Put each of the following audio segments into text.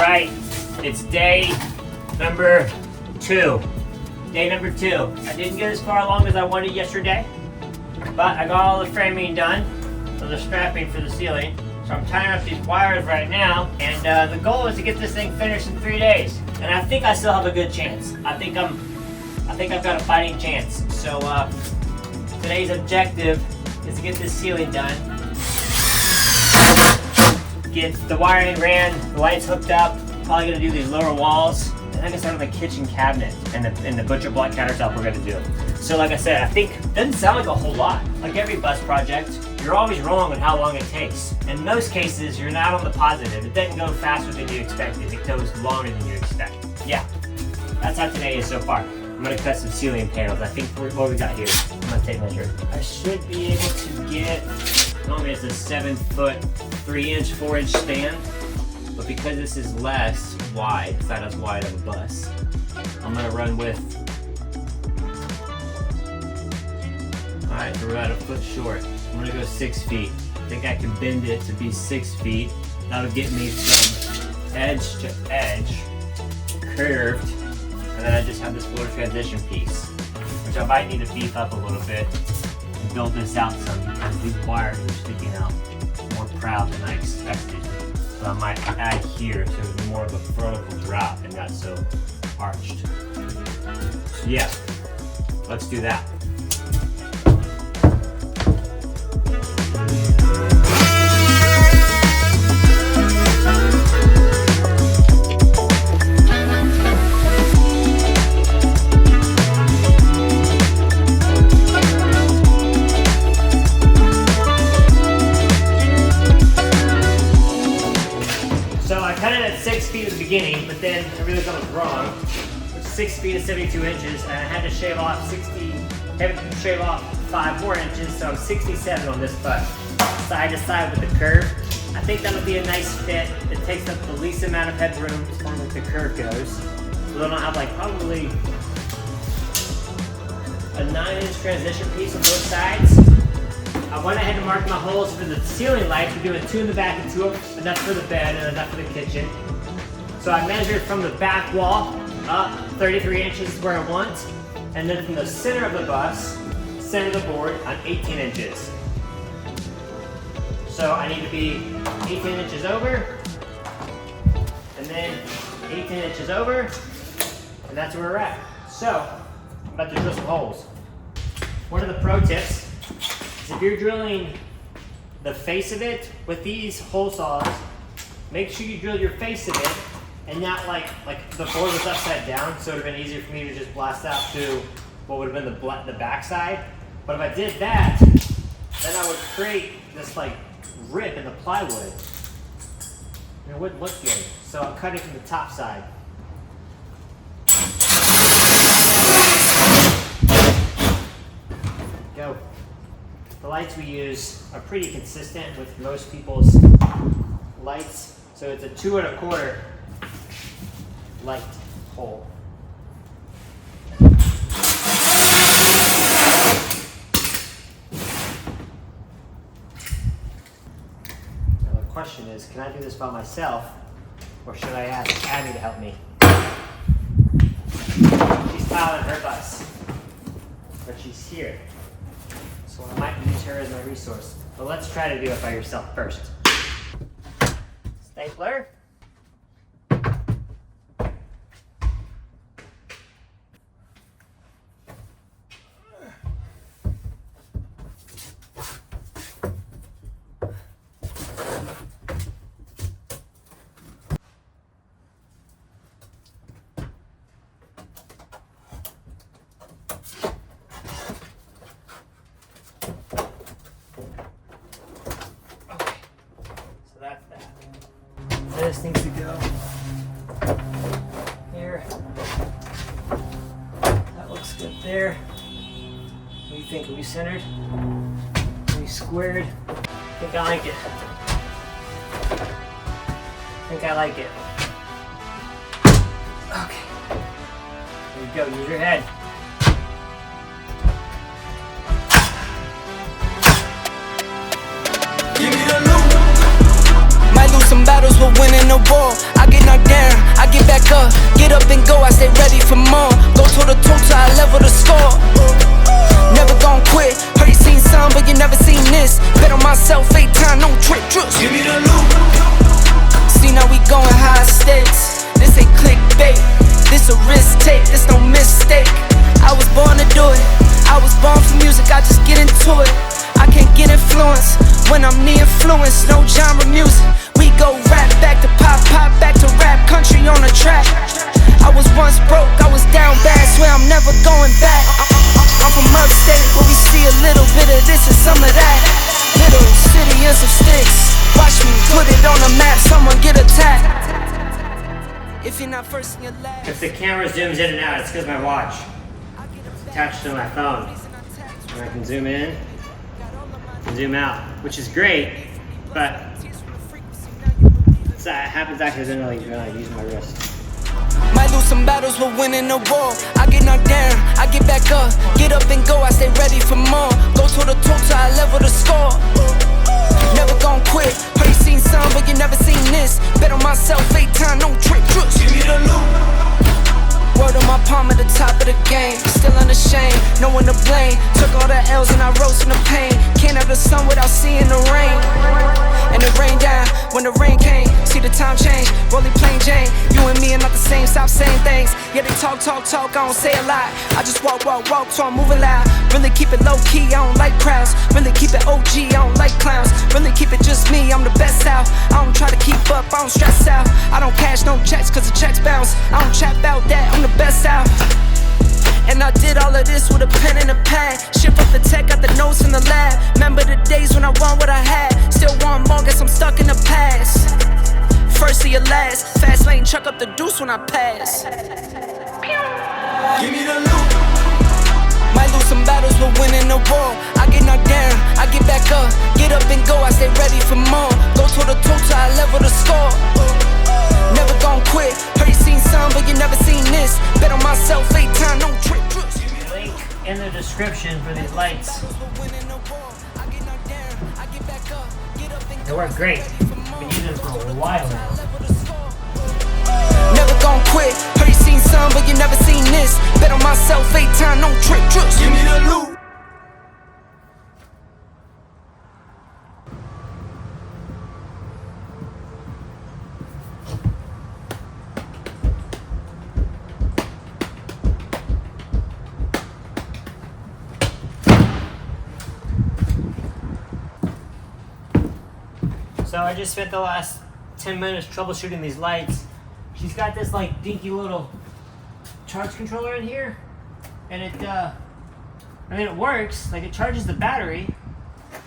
right, it's day number 2. Day number 2. I didn't get as far along as I wanted yesterday, but I got all the framing done, so the strapping for the ceiling. So I'm tying up these wires right now, and the goal is to get this thing finished in 3 days. And I think I still have a good chance. I think I've got a fighting chance. So today's objective is to get this ceiling done, get the wiring ran, the lights hooked up. Probably gonna do these lower walls, and then I can start on the kitchen cabinet and the butcher block countertop we're gonna do. So like I said, I think it doesn't sound like a whole lot. Like every bus project, you're always wrong on how long it takes. In most cases, you're not on the positive. It doesn't go faster than you expected. It goes longer than you expect. Yeah, that's how today is so far. I'm gonna cut some ceiling panels. I think what we got here. I'm gonna take measure. I should be able to get, it's a 7-foot, 3-inch, 4-inch span. But because this is less wide, it's not as wide of a bus, I'm gonna run with, alright, so we're about a foot short. I'm gonna go 6 feet. I think I can bend it to be 6 feet. That'll get me from edge to edge, curved, and then I just have this floor transition piece, which I might need to beef up a little bit and build this out some because these wires are sticking out more proud than I expected. So I might add here so it's more of a vertical drop and not so arched. So yeah, let's do that. So I cut it at 6 feet at the beginning, but then I realized I was wrong. Which 6 feet is 72 inches, and I had to shave off 5 more inches, so I'm 67 on this bus. Side to side with the curve. I think that'll be a nice fit. It takes up the least amount of headroom as far as the curve goes. So then I'll have like probably a 9-inch transition piece on both sides. I went ahead and marked my holes for the ceiling lights. We're doing 2 in the back and 2 enough for the bed and enough for the kitchen. So I measured from the back wall up 33 inches is where I want. And then from the center of the bus, center of the board, I'm 18 inches. So I need to be 18 inches over, and then 18 inches over, and that's where we're at. So I'm about to drill some holes. One of the pro tips, if you're drilling the face of it with these hole saws, make sure you drill your face of it and not like the board was upside down, so it would have been easier for me to just blast out to what would have been the back side. But if I did that, then I would create this like rip in the plywood. And it wouldn't look good. So I'm cutting from the top side. Go. The lights we use are pretty consistent with most people's lights. So it's a 2 1/4 light hole. Now the question is, can I do this by myself, or should I ask Abby to help me? She's piling her bus, but she's here. So I might use her as my resource. But let's try to do it by yourself first. Stapler. This needs to go here. That looks good there. What do you think? Are we centered? Are we squared? I think I like it. Okay. There you go. Use your head. Give me the loot. Might lose some battles, but winning the war. I get knocked down. tape, there's no mistake. I was born to do it, I was born for music, I just get into it. I can't get influence when I'm the influence, no genre music. We go rap back to pop, pop back to rap, country on the track. I was once broke, I was down bad, swear I'm never going back. I'm from upstate, where we see a little bit of this and some of that. Little city and some sticks, watch me put it on the map, someone get attacked. If you're not first in your last. If the camera zooms in and out, it's because my watch is attached to my phone. And I can zoom in and zoom out, which is great, but it happens accidentally when I use my wrist. Might lose some battles, but winning the war. I get knocked down, I get back up, get up and go, I stay ready for more. Go to the toe till I level the score. Never gon' quit, heard you seen some, but you never seen this. Bet on myself 8 times, no trick, trust. Give me the loot. Word on my palm at the top of the game. Still unashamed, no one to blame. Took all the L's and I rose in the pain. Can't have the sun without seeing the rain. And it rained down when the rain came. See the time change, rolling plain Jane. You and me are not the same, stop saying things. Yeah, they talk, I don't say a lot. I just walk, so I'm moving loud. Really keep it low key, I don't like crowds. Really keep it OG, I don't like clowns. Really keep it just me, I'm the best out. I don't try to keep up, I don't stress out. I don't cash no checks cause the checks bounce. I don't trap out that, I'm the best out. And I did all of this with a pen and a pad. Ship up the tech, got the notes in the lab. Remember the days when I want what I had. Still want more, guess I'm stuck in the past. First or your last, fast lane, chuck up the deuce when I pass. Give me the loot. Might lose some battles, but winning the war. I get knocked down, I get back up, get up and go, I stay ready for more. Go to the toe till I level the score. Never gon' quit, heard you seen some, but you never seen this. Bet on myself 8 times, no trick. Link in the description for these lights. They work great. I've been using them for a while now. Never gon' quit, heard you seen some, but you never seen this. Bet on myself 8 times, no trick. Give me the loot. So I just spent the last 10 minutes troubleshooting these lights. She's got this like dinky little charge controller in here, and it works, like it charges the battery,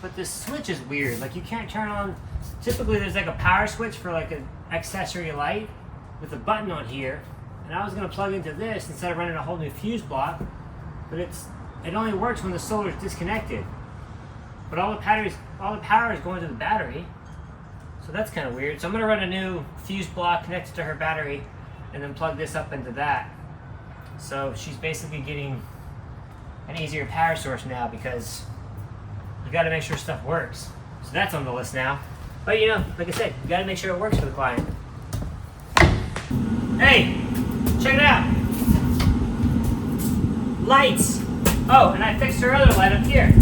but this switch is weird. Like you can't turn on, typically there's like a power switch for like an accessory light with a button on here, and I was gonna plug into this instead of running a whole new fuse block, but it only works when the solar is disconnected. But all the power is going to the battery. So that's kind of weird. So I'm going to run a new fuse block connected to her battery and then plug this up into that. So she's basically getting an easier power source now because you got to make sure stuff works. So that's on the list now. But you know, like I said, you got to make sure it works for the client. Hey, check it out. Lights. Oh, and I fixed her other light up here.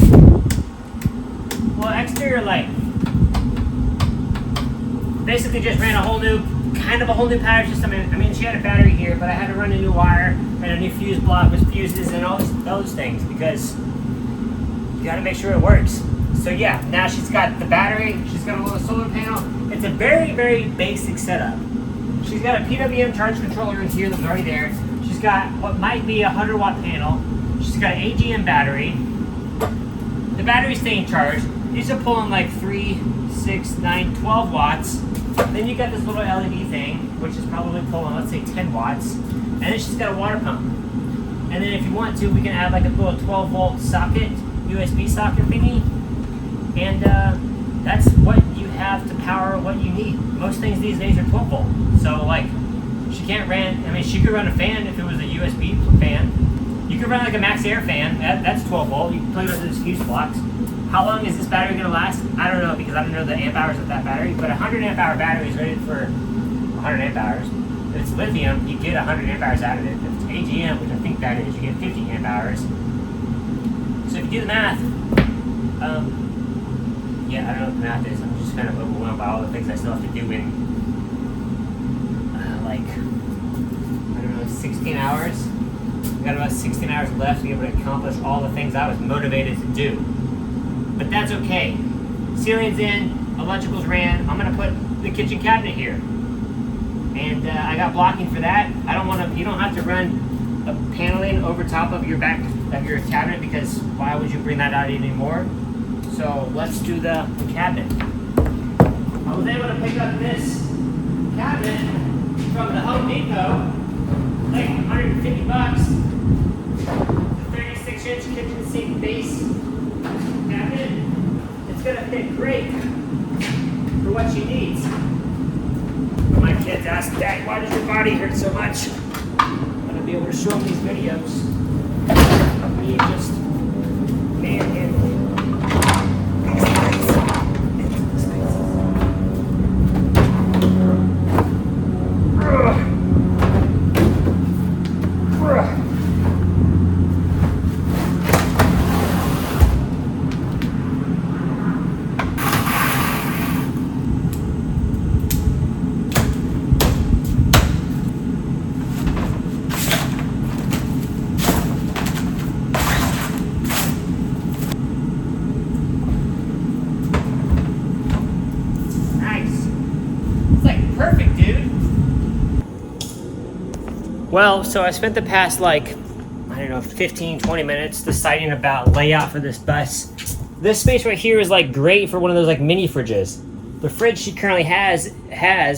Well, exterior light. Basically just ran a whole new power system. I mean, she had a battery here, but I had to run a new wire and a new fuse block with fuses and all those things because you got to make sure it works. So yeah, now she's got the battery, she's got a little solar panel. It's a very, very basic setup. She's got a PWM charge controller in here that's already there. She's got what might be a 100-watt panel. She's got an AGM battery. The battery's staying charged. These are pulling like 3, 6, 9, 12 watts. Then you got this little LED thing, which is probably pulling, let's say, 10 watts. And then she's got a water pump. And then if you want to, we can add like a little 12-volt socket, USB socket thingy. And that's what you have to power what you need. Most things these days are 12 volt. So like, she could run a fan if it was a USB fan. You could run like a max air fan, that's 12 volt. You can plug it into these fuse blocks. How long is this battery going to last? I don't know because I don't know the amp hours of that battery, but a 100 amp hour battery is rated for 100 amp hours. If it's lithium, you get 100 amp hours out of it. If it's AGM, which I think that is, you get 50 amp hours. So if you do the math, yeah, I don't know what the math is. I'm just kind of overwhelmed by all the things I still have to do in, like, I don't know, 16 hours. have 16 hours left to be able to accomplish all the things I was motivated to do. But that's okay. Ceiling's in, electricals ran. I'm gonna put the kitchen cabinet here. And I got blocking for that. I don't want to, you don't have to run a paneling over top of your back of your cabinet, because why would you bring that out anymore? So let's do the cabinet. I was able to pick up this cabinet from the Home Depot, like $150. The 36-inch kitchen sink base cabinet. It's gonna fit great for what she needs. When my kids ask, Dad, why does your body hurt so much? I'm gonna be able to show them these videos of me just manhandling. Perfect, dude. Well, so I spent the past, like, I don't know, 15, 20 minutes deciding about layout for this bus. This space right here is like great for one of those like mini fridges. The fridge she currently has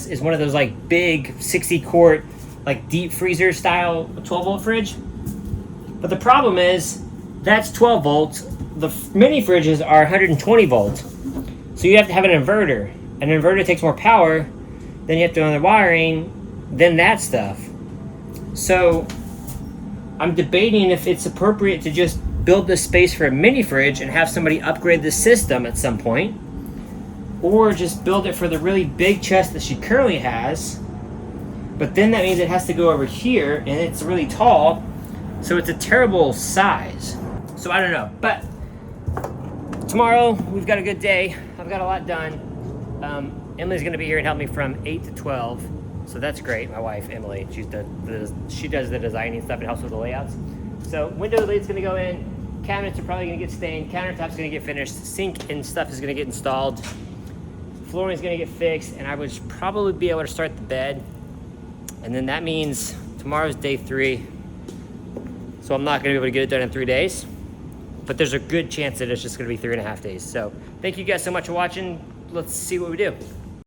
is one of those like big 60-quart, like deep freezer style 12-volt fridge. But the problem is that's 12 volts. The mini fridges are 120 volts. So you have to have an inverter. An inverter takes more power. Then you have to run the wiring, then that stuff. So I'm debating if it's appropriate to just build this space for a mini fridge and have somebody upgrade the system at some point, or just build it for the really big chest that she currently has. But then that means it has to go over here, and it's really tall, so it's a terrible size. So I don't know, but tomorrow we've got a good day. I've got a lot done. Emily's gonna be here and help me from 8 to 12, so that's great. My wife, Emily, she does the designing stuff and helps with the layouts. So window lid's gonna go in, cabinets are probably gonna get stained, countertop's gonna get finished, sink and stuff is gonna get installed, flooring's gonna get fixed, and I would probably be able to start the bed. And then that means tomorrow's day 3, so I'm not gonna be able to get it done in 3 days, but there's a good chance that it's just gonna be 3.5 days. So thank you guys so much for watching. Let's see what we do.